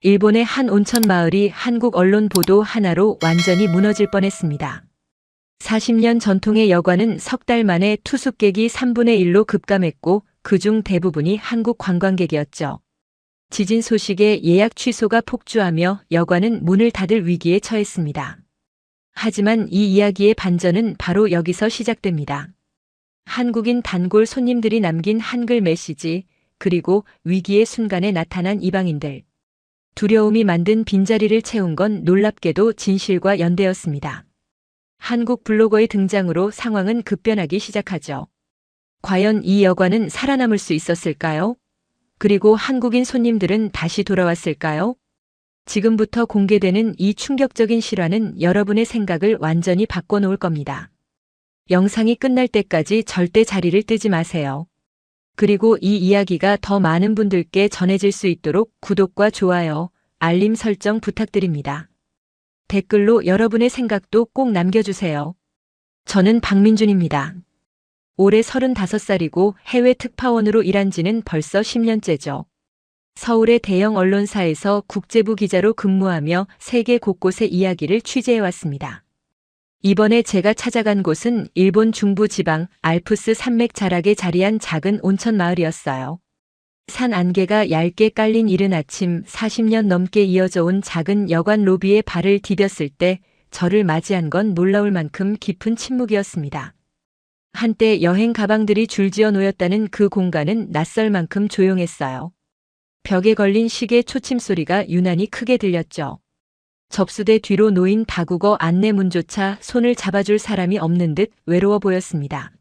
일본의 한 온천 마을이 한국 언론 보도 하나로 완전히 무너질 뻔했습니다. 40년 전통의 여관은 석 달 만에 투숙객이 3분의 1로 급감했고 그중 대부분이 한국 관광객이었죠. 지진 소식에 예약 취소가 폭주하며 여관은 문을 닫을 위기에 처했습니다. 하지만 이 이야기의 반전은 바로 여기서 시작됩니다. 한국인 단골 손님들이 남긴 한글 메시지, 그리고 위기의 순간에 나타난 이방인들. 두려움이 만든 빈자리를 채운 건 놀랍게도 진실과 연대였습니다. 한국 블로거의 등장으로 상황은 급변하기 시작하죠. 과연 이 여관은 살아남을 수 있었을까요? 그리고 한국인 손님들은 다시 돌아왔을까요? 지금부터 공개되는 이 충격적인 실화는 여러분의 생각을 완전히 바꿔놓을 겁니다. 영상이 끝날 때까지 절대 자리를 뜨지 마세요. 그리고 이 이야기가 더 많은 분들께 전해질 수 있도록 구독과 좋아요, 알림 설정 부탁드립니다. 댓글로 여러분의 생각도 꼭 남겨주세요. 저는 박민준입니다. 올해 35살이고 해외 특파원으로 일한 지는 벌써 10년째죠. 서울의 대형 언론사에서 국제부 기자로 근무하며 세계 곳곳의 이야기를 취재해왔습니다. 이번에 제가 찾아간 곳은 일본 중부 지방 알프스 산맥 자락에 자리한 작은 온천 마을이었어요. 산 안개가 얇게 깔린 이른 아침 40년 넘게 이어져 온 작은 여관 로비에 발을 디뎠을 때 저를 맞이한 건 놀라울 만큼 깊은 침묵이었습니다. 한때 여행 가방들이 줄지어 놓였다는 그 공간은 낯설 만큼 조용했어요. 벽에 걸린 시계 초침 소리가 유난히 크게 들렸죠. 접수대 뒤로 놓인 다국어 안내문조차 손을 잡아줄 사람이 없는 듯 외로워 보였습니다.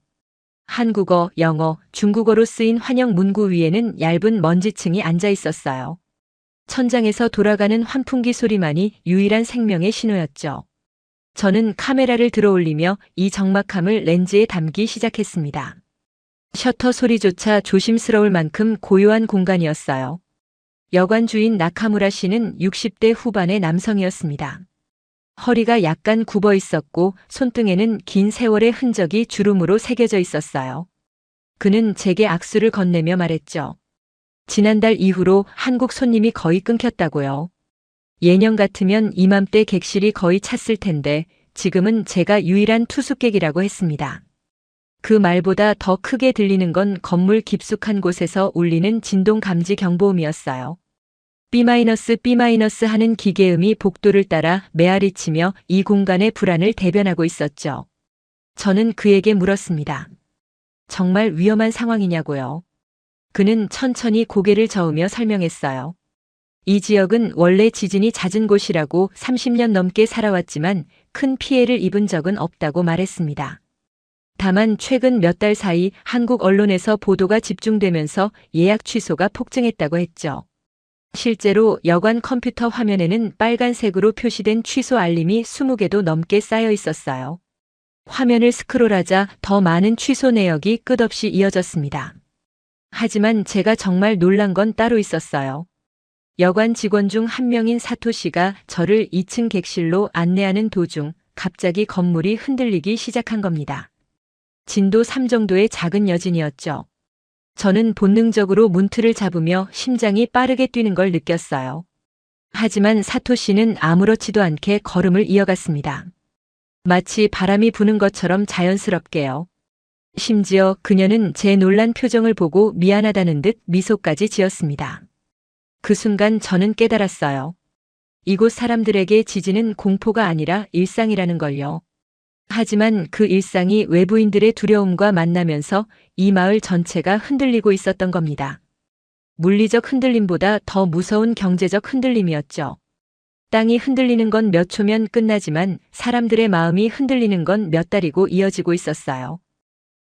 한국어, 영어, 중국어로 쓰인 환영 문구 위에는 얇은 먼지층이 앉아 있었어요. 천장에서 돌아가는 환풍기 소리만이 유일한 생명의 신호였죠. 저는 카메라를 들어올리며 이 적막함을 렌즈에 담기 시작했습니다. 셔터 소리조차 조심스러울 만큼 고요한 공간이었어요. 여관 주인 나카무라 씨는 60대 후반의 남성이었습니다. 허리가 약간 굽어 있었고 손등에는 긴 세월의 흔적이 주름으로 새겨져 있었어요. 그는 제게 악수를 건네며 말했죠. 지난달 이후로 한국 손님이 거의 끊겼다고요. 예년 같으면 이맘때 객실이 거의 찼을 텐데 지금은 제가 유일한 투숙객이라고 했습니다. 그 말보다 더 크게 들리는 건 건물 깊숙한 곳에서 울리는 진동 감지 경보음이었어요. B- 하는 기계음이 복도를 따라 메아리치며 이 공간의 불안을 대변하고 있었죠. 저는 그에게 물었습니다. 정말 위험한 상황이냐고요. 그는 천천히 고개를 저으며 설명했어요. 이 지역은 원래 지진이 잦은 곳이라고 30년 넘게 살아왔지만 큰 피해를 입은 적은 없다고 말했습니다. 다만 최근 몇 달 사이 한국 언론에서 보도가 집중되면서 예약 취소가 폭증했다고 했죠. 실제로 여관 컴퓨터 화면에는 빨간색으로 표시된 취소 알림이 20개도 넘게 쌓여 있었어요. 화면을 스크롤하자 더 많은 취소 내역이 끝없이 이어졌습니다. 하지만 제가 정말 놀란 건 따로 있었어요. 여관 직원 중 한 명인 사토 씨가 저를 2층 객실로 안내하는 도중 갑자기 건물이 흔들리기 시작한 겁니다. 진도 3 정도의 작은 여진이었죠. 저는 본능적으로 문틀을 잡으며 심장이 빠르게 뛰는 걸 느꼈어요. 하지만 사토 씨는 아무렇지도 않게 걸음을 이어갔습니다. 마치 바람이 부는 것처럼 자연스럽게요. 심지어 그녀는 제 놀란 표정을 보고 미안하다는 듯 미소까지 지었습니다. 그 순간 저는 깨달았어요. 이곳 사람들에게 지진은 공포가 아니라 일상이라는 걸요. 하지만 그 일상이 외부인들의 두려움과 만나면서 이 마을 전체가 흔들리고 있었던 겁니다. 물리적 흔들림보다 더 무서운 경제적 흔들림이었죠. 땅이 흔들리는 건 몇 초면 끝나지만 사람들의 마음이 흔들리는 건 몇 달이고 이어지고 있었어요.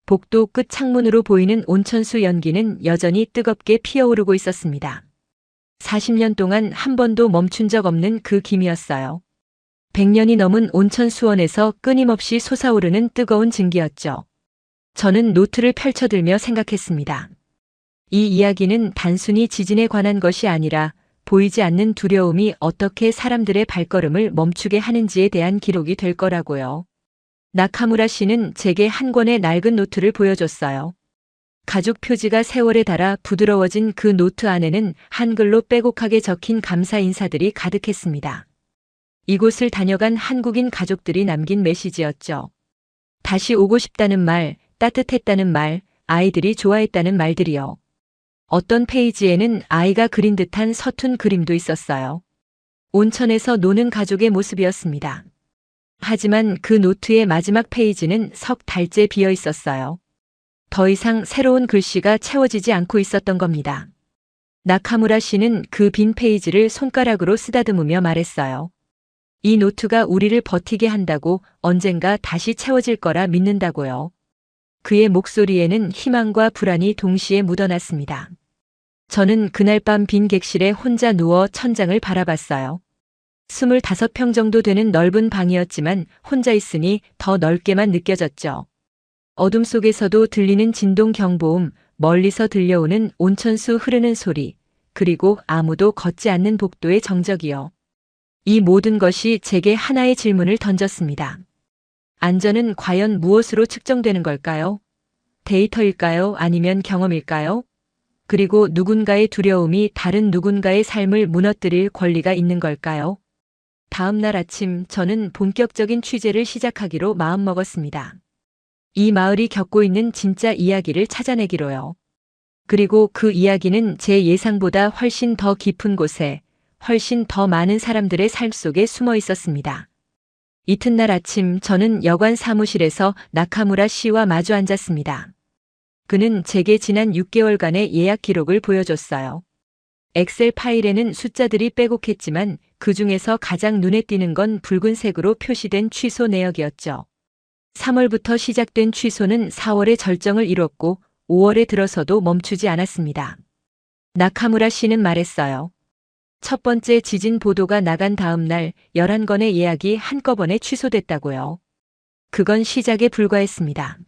복도 끝 창문으로 보이는 온천수 연기는 여전히 뜨겁게 피어오르고 있었습니다. 40년 동안 한 번도 멈춘 적 없는 그 김이었어요. 100년이 넘은 온천 수원에서 끊임없이 솟아오르는 뜨거운 증기였죠. 저는 노트를 펼쳐들며 생각했습니다. 이 이야기는 단순히 지진에 관한 것이 아니라 보이지 않는 두려움이 어떻게 사람들의 발걸음을 멈추게 하는지에 대한 기록이 될 거라고요. 나카무라 씨는 제게 한 권의 낡은 노트를 보여줬어요. 가죽 표지가 세월에 닳아 부드러워진 그 노트 안에는 한글로 빼곡하게 적힌 감사 인사들이 가득했습니다. 이곳을 다녀간 한국인 가족들이 남긴 메시지였죠. 다시 오고 싶다는 말, 따뜻했다는 말, 아이들이 좋아했다는 말들이요. 어떤 페이지에는 아이가 그린 듯한 서툰 그림도 있었어요. 온천에서 노는 가족의 모습이었습니다. 하지만 그 노트의 마지막 페이지는 석 달째 비어 있었어요. 더 이상 새로운 글씨가 채워지지 않고 있었던 겁니다. 나카무라 씨는 그 빈 페이지를 손가락으로 쓰다듬으며 말했어요. 이 노트가 우리를 버티게 한다고, 언젠가 다시 채워질 거라 믿는다고요. 그의 목소리에는 희망과 불안이 동시에 묻어났습니다. 저는 그날 밤 빈 객실에 혼자 누워 천장을 바라봤어요. 25평 정도 되는 넓은 방이었지만 혼자 있으니 더 넓게만 느껴졌죠. 어둠 속에서도 들리는 진동 경보음, 멀리서 들려오는 온천수 흐르는 소리, 그리고 아무도 걷지 않는 복도의 정적이요. 이 모든 것이 제게 하나의 질문을 던졌습니다. 안전은 과연 무엇으로 측정되는 걸까요? 데이터일까요? 아니면 경험일까요? 그리고 누군가의 두려움이 다른 누군가의 삶을 무너뜨릴 권리가 있는 걸까요? 다음 날 아침 저는 본격적인 취재를 시작하기로 마음먹었습니다. 이 마을이 겪고 있는 진짜 이야기를 찾아내기로요. 그리고 그 이야기는 제 예상보다 훨씬 더 깊은 곳에, 훨씬 더 많은 사람들의 삶 속에 숨어 있었습니다. 이튿날 아침 저는 여관 사무실에서 나카무라 씨와 마주 앉았습니다. 그는 제게 지난 6개월간의 예약 기록을 보여줬어요. 엑셀 파일에는 숫자들이 빼곡했지만 그 중에서 가장 눈에 띄는 건 붉은색으로 표시된 취소 내역이었죠. 3월부터 시작된 취소는 4월에 절정을 이뤘고 5월에 들어서도 멈추지 않았습니다. 나카무라 씨는 말했어요. 첫 번째 지진 보도가 나간 다음 날 11건의 예약이 한꺼번에 취소됐다고요. 그건 시작에 불과했습니다.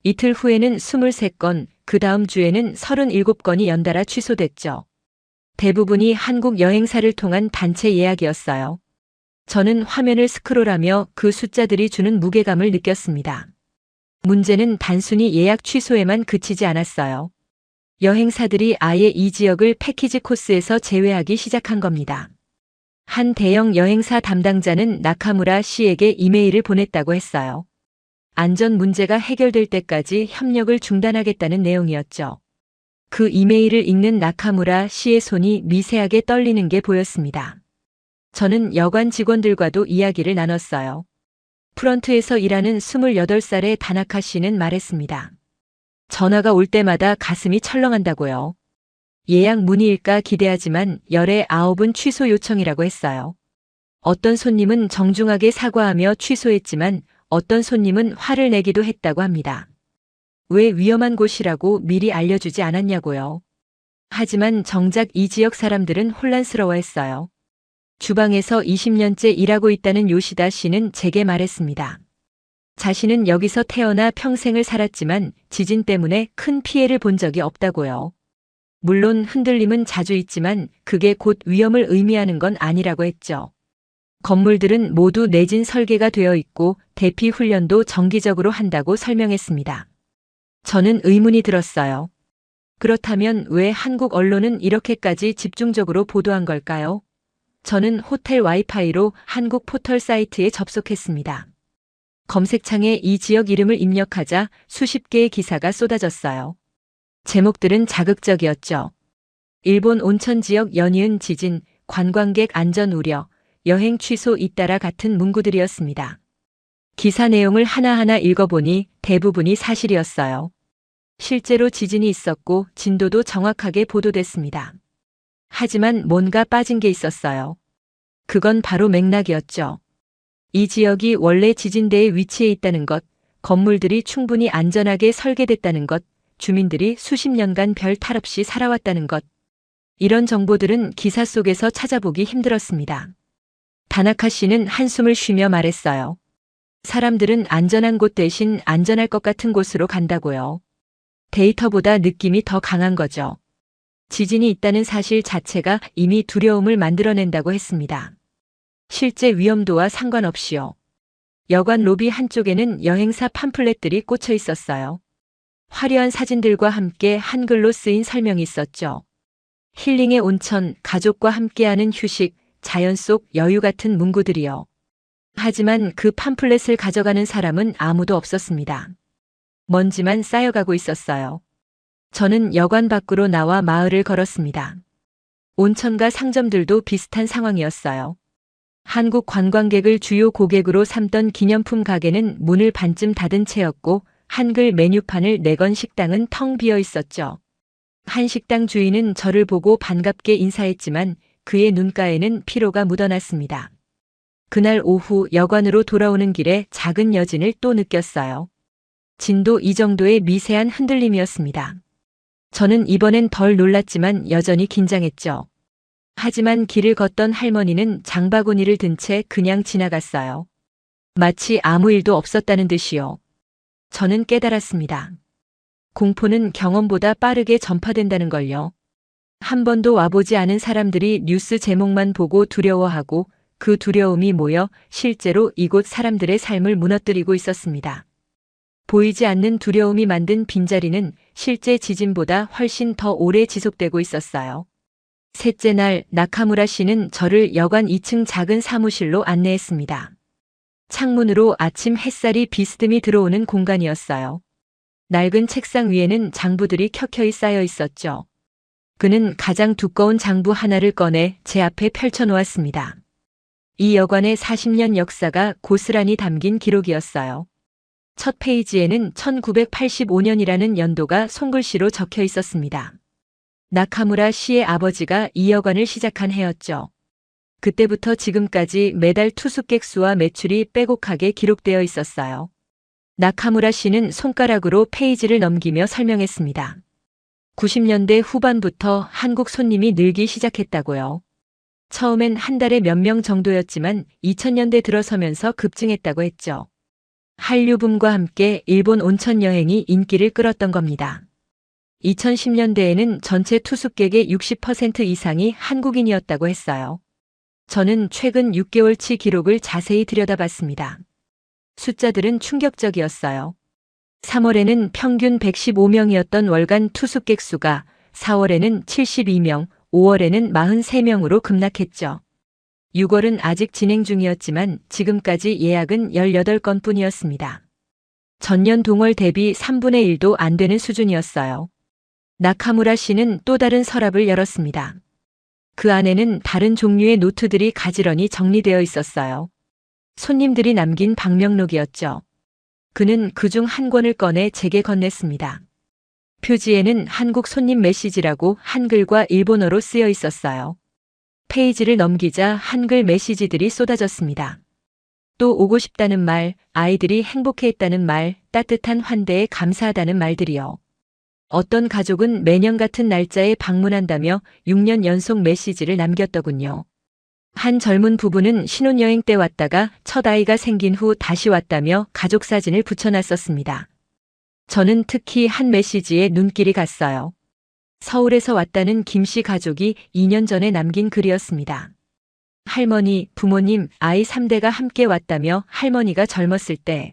이틀 후에는 23건, 그 다음 주에는 37건이 연달아 취소됐죠. 대부분이 한국 여행사를 통한 단체 예약이었어요. 저는 화면을 스크롤하며 그 숫자들이 주는 무게감을 느꼈습니다. 문제는 단순히 예약 취소에만 그치지 않았어요. 여행사들이 아예 이 지역을 패키지 코스에서 제외하기 시작한 겁니다. 한 대형 여행사 담당자는 나카무라 씨에게 이메일을 보냈다고 했어요. 안전 문제가 해결될 때까지 협력을 중단하겠다는 내용이었죠. 그 이메일을 읽는 나카무라 씨의 손이 미세하게 떨리는 게 보였습니다. 저는 여관 직원들과도 이야기를 나눴어요. 프런트에서 일하는 28살의 다나카 씨는 말했습니다. 전화가 올 때마다 가슴이 철렁한다고요. 예약 문의일까 기대하지만 열의 9은 취소 요청이라고 했어요. 어떤 손님은 정중하게 사과하며 취소했지만 어떤 손님은 화를 내기도 했다고 합니다. 왜 위험한 곳이라고 미리 알려주지 않았냐고요. 하지만 정작 이 지역 사람들은 혼란스러워했어요. 주방에서 20년째 일하고 있다는 요시다 씨는 제게 말했습니다. 자신은 여기서 태어나 평생을 살았지만 지진 때문에 큰 피해를 본 적이 없다고요. 물론 흔들림은 자주 있지만 그게 곧 위험을 의미하는 건 아니라고 했죠. 건물들은 모두 내진 설계가 되어 있고 대피 훈련도 정기적으로 한다고 설명했습니다. 저는 의문이 들었어요. 그렇다면 왜 한국 언론은 이렇게까지 집중적으로 보도한 걸까요? 저는 호텔 와이파이로 한국 포털 사이트에 접속했습니다. 검색창에 이 지역 이름을 입력하자 수십 개의 기사가 쏟아졌어요. 제목들은 자극적이었죠. 일본 온천 지역 연이은 지진, 관광객 안전 우려, 여행 취소 잇따라 같은 문구들이었습니다. 기사 내용을 하나하나 읽어보니 대부분이 사실이었어요. 실제로 지진이 있었고 진도도 정확하게 보도됐습니다. 하지만 뭔가 빠진 게 있었어요. 그건 바로 맥락이었죠. 이 지역이 원래 지진대의 위치해 있다는 것, 건물들이 충분히 안전하게 설계됐다는 것, 주민들이 수십 년간 별 탈 없이 살아왔다는 것. 이런 정보들은 기사 속에서 찾아보기 힘들었습니다. 다나카 씨는 한숨을 쉬며 말했어요. 사람들은 안전한 곳 대신 안전할 것 같은 곳으로 간다고요. 데이터보다 느낌이 더 강한 거죠. 지진이 있다는 사실 자체가 이미 두려움을 만들어낸다고 했습니다. 실제 위험도와 상관없이요. 여관 로비 한쪽에는 여행사 팜플렛들이 꽂혀 있었어요. 화려한 사진들과 함께 한글로 쓰인 설명이 있었죠. 힐링의 온천, 가족과 함께하는 휴식, 자연 속 여유 같은 문구들이요. 하지만 그 팜플렛을 가져가는 사람은 아무도 없었습니다. 먼지만 쌓여가고 있었어요. 저는 여관 밖으로 나와 마을을 걸었습니다. 온천과 상점들도 비슷한 상황이었어요. 한국 관광객을 주요 고객으로 삼던 기념품 가게는 문을 반쯤 닫은 채였고 한글 메뉴판을 내건 식당은 텅 비어 있었죠. 한 식당 주인은 저를 보고 반갑게 인사했지만 그의 눈가에는 피로가 묻어났습니다. 그날 오후 여관으로 돌아오는 길에 작은 여진을 또 느꼈어요. 진도 이 정도의 미세한 흔들림이었습니다. 저는 이번엔 덜 놀랐지만 여전히 긴장했죠. 하지만 길을 걷던 할머니는 장바구니를 든 채 그냥 지나갔어요. 마치 아무 일도 없었다는 듯이요. 저는 깨달았습니다. 공포는 경험보다 빠르게 전파된다는 걸요. 한 번도 와보지 않은 사람들이 뉴스 제목만 보고 두려워하고 그 두려움이 모여 실제로 이곳 사람들의 삶을 무너뜨리고 있었습니다. 보이지 않는 두려움이 만든 빈자리는 실제 지진보다 훨씬 더 오래 지속되고 있었어요. 셋째 날 나카무라 씨는 저를 여관 2층 작은 사무실로 안내했습니다. 창문으로 아침 햇살이 비스듬히 들어오는 공간이었어요. 낡은 책상 위에는 장부들이 켜켜이 쌓여 있었죠. 그는 가장 두꺼운 장부 하나를 꺼내 제 앞에 펼쳐놓았습니다. 이 여관의 40년 역사가 고스란히 담긴 기록이었어요. 첫 페이지에는 1985년이라는 연도가 손글씨로 적혀 있었습니다. 나카무라 씨의 아버지가 이 여관을 시작한 해였죠. 그때부터 지금까지 매달 투숙객 수와 매출이 빼곡하게 기록되어 있었어요. 나카무라 씨는 손가락으로 페이지를 넘기며 설명했습니다. 90년대 후반부터 한국 손님이 늘기 시작했다고요. 처음엔 한 달에 몇 명 정도였지만 2000년대 들어서면서 급증했다고 했죠. 한류붐과 함께 일본 온천 여행이 인기를 끌었던 겁니다. 2010년대에는 전체 투숙객의 60% 이상이 한국인이었다고 했어요. 저는 최근 6개월치 기록을 자세히 들여다봤습니다. 숫자들은 충격적이었어요. 3월에는 평균 115명이었던 월간 투숙객 수가 4월에는 72명, 5월에는 43명으로 급락했죠. 6월은 아직 진행 중이었지만 지금까지 예약은 18건 뿐이었습니다. 전년 동월 대비 3분의 1도 안 되는 수준이었어요. 나카무라 씨는 또 다른 서랍을 열었습니다. 그 안에는 다른 종류의 노트들이 가지런히 정리되어 있었어요. 손님들이 남긴 방명록이었죠. 그는 그중 한 권을 꺼내 제게 건넸습니다. 표지에는 한국 손님 메시지라고 한글과 일본어로 쓰여 있었어요. 페이지를 넘기자 한글 메시지들이 쏟아졌습니다. 또 오고 싶다는 말, 아이들이 행복해했다는 말, 따뜻한 환대에 감사하다는 말들이요. 어떤 가족은 매년 같은 날짜에 방문한다며 6년 연속 메시지를 남겼더군요. 한 젊은 부부는 신혼여행 때 왔다가 첫 아이가 생긴 후 다시 왔다며 가족 사진을 붙여놨었습니다. 저는 특히 한 메시지에 눈길이 갔어요. 서울에서 왔다는 김 씨 가족이 2년 전에 남긴 글이었습니다. 할머니, 부모님, 아이 3대가 함께 왔다며 할머니가 젊었을 때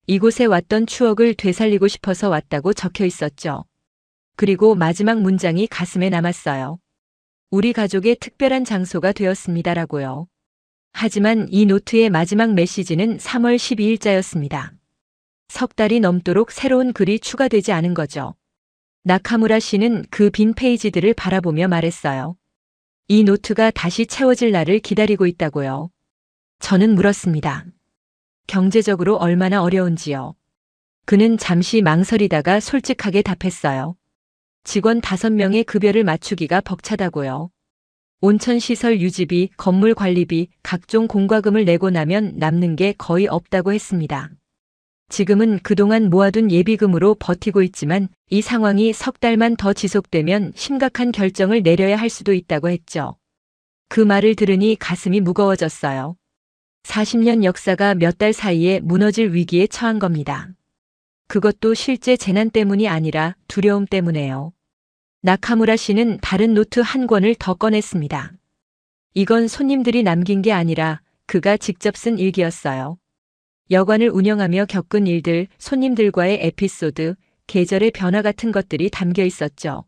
이곳에 왔던 추억을 되살리고 싶어서 왔다고 적혀 있었죠. 그리고 마지막 문장이 가슴에 남았어요. 우리 가족의 특별한 장소가 되었습니다라고요. 하지만 이 노트의 마지막 메시지는 3월 12일자였습니다. 석 달이 넘도록 새로운 글이 추가되지 않은 거죠. 나카무라 씨는 그 빈 페이지들을 바라보며 말했어요. 이 노트가 다시 채워질 날을 기다리고 있다고요. 저는 물었습니다. 경제적으로 얼마나 어려운지요. 그는 잠시 망설이다가 솔직하게 답했어요. 직원 5명의 급여를 맞추기가 벅차다고요. 온천시설 유지비, 건물 관리비, 각종 공과금을 내고 나면 남는 게 거의 없다고 했습니다. 지금은 그동안 모아둔 예비금으로 버티고 있지만 이 상황이 석 달만 더 지속되면 심각한 결정을 내려야 할 수도 있다고 했죠. 그 말을 들으니 가슴이 무거워졌어요. 40년 역사가 몇 달 사이에 무너질 위기에 처한 겁니다. 그것도 실제 재난 때문이 아니라 두려움 때문에요. 나카무라 씨는 다른 노트 한 권을 더 꺼냈습니다. 이건 손님들이 남긴 게 아니라 그가 직접 쓴 일기였어요. 여관을 운영하며 겪은 일들, 손님들과의 에피소드, 계절의 변화 같은 것들이 담겨 있었죠.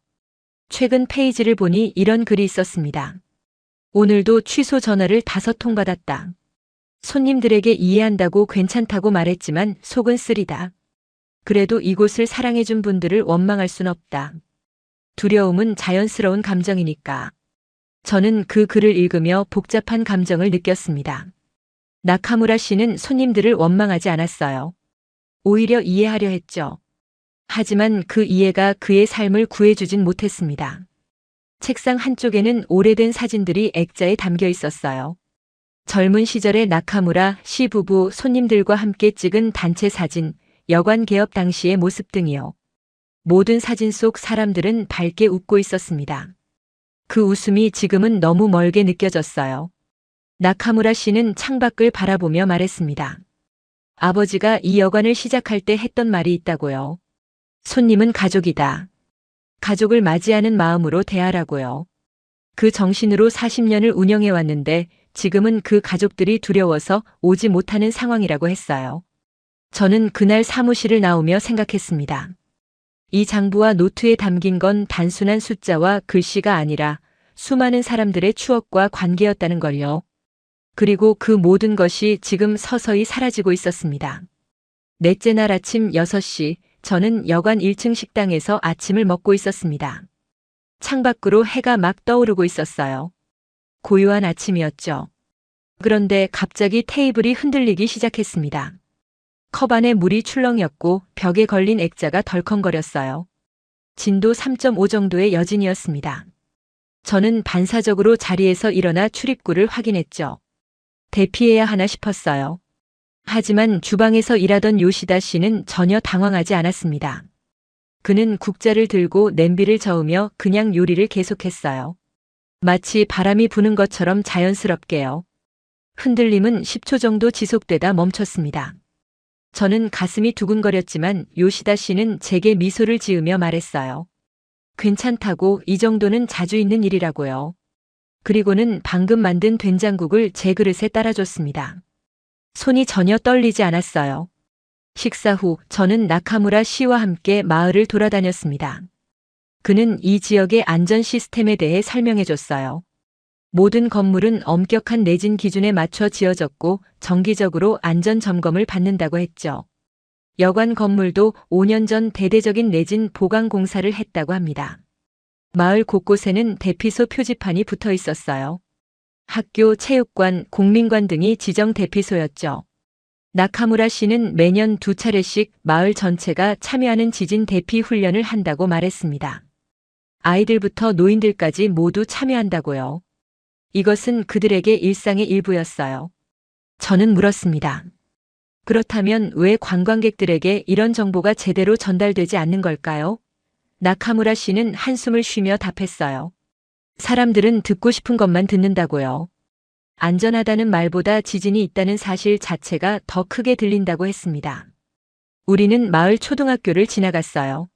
최근 페이지를 보니 이런 글이 있었습니다. 오늘도 취소 전화를 5통 받았다. 손님들에게 이해한다고 괜찮다고 말했지만 속은 쓰리다. 그래도 이곳을 사랑해준 분들을 원망할 순 없다. 두려움은 자연스러운 감정이니까. 저는 그 글을 읽으며 복잡한 감정을 느꼈습니다. 나카무라 씨는 손님들을 원망하지 않았어요. 오히려 이해하려 했죠. 하지만 그 이해가 그의 삶을 구해주진 못했습니다. 책상 한쪽에는 오래된 사진들이 액자에 담겨 있었어요. 젊은 시절의 나카무라 씨 부부 손님들과 함께 찍은 단체 사진, 여관 개업 당시의 모습 등이요. 모든 사진 속 사람들은 밝게 웃고 있었습니다. 그 웃음이 지금은 너무 멀게 느껴졌어요. 나카무라 씨는 창밖을 바라보며 말했습니다. 아버지가 이 여관을 시작할 때 했던 말이 있다고요. 손님은 가족이다. 가족을 맞이하는 마음으로 대하라고요. 그 정신으로 40년을 운영해 왔는데 지금은 그 가족들이 두려워서 오지 못하는 상황이라고 했어요. 저는 그날 사무실을 나오며 생각했습니다. 이 장부와 노트에 담긴 건 단순한 숫자와 글씨가 아니라 수많은 사람들의 추억과 관계였다는 걸요. 그리고 그 모든 것이 지금 서서히 사라지고 있었습니다. 넷째 날 아침 6시, 저는 여관 1층 식당에서 아침을 먹고 있었습니다. 창밖으로 해가 막 떠오르고 있었어요. 고요한 아침이었죠. 그런데 갑자기 테이블이 흔들리기 시작했습니다. 컵 안에 물이 출렁였고 벽에 걸린 액자가 덜컹거렸어요. 진도 3.5 정도의 여진이었습니다. 저는 반사적으로 자리에서 일어나 출입구를 확인했죠. 대피해야 하나 싶었어요. 하지만 주방에서 일하던 요시다 씨는 전혀 당황하지 않았습니다. 그는 국자를 들고 냄비를 저으며 그냥 요리를 계속했어요. 마치 바람이 부는 것처럼 자연스럽게요. 흔들림은 10초 정도 지속되다 멈췄습니다. 저는 가슴이 두근거렸지만 요시다 씨는 제게 미소를 지으며 말했어요. 괜찮다고, 이 정도는 자주 있는 일이라고요. 그리고는 방금 만든 된장국을 제 그릇에 따라줬습니다. 손이 전혀 떨리지 않았어요. 식사 후 저는 나카무라 씨와 함께 마을을 돌아다녔습니다. 그는 이 지역의 안전 시스템에 대해 설명해줬어요. 모든 건물은 엄격한 내진 기준에 맞춰 지어졌고 정기적으로 안전 점검을 받는다고 했죠. 여관 건물도 5년 전 대대적인 내진 보강 공사를 했다고 합니다. 마을 곳곳에는 대피소 표지판이 붙어 있었어요. 학교, 체육관, 공민관 등이 지정 대피소였죠. 나카무라 씨는 매년 2차례씩 마을 전체가 참여하는 지진 대피 훈련을 한다고 말했습니다. 아이들부터 노인들까지 모두 참여한다고요. 이것은 그들에게 일상의 일부였어요. 저는 물었습니다. 그렇다면 왜 관광객들에게 이런 정보가 제대로 전달되지 않는 걸까요? 나카무라 씨는 한숨을 쉬며 답했어요. 사람들은 듣고 싶은 것만 듣는다고요. 안전하다는 말보다 지진이 있다는 사실 자체가 더 크게 들린다고 했습니다. 우리는 마을 초등학교를 지나갔어요.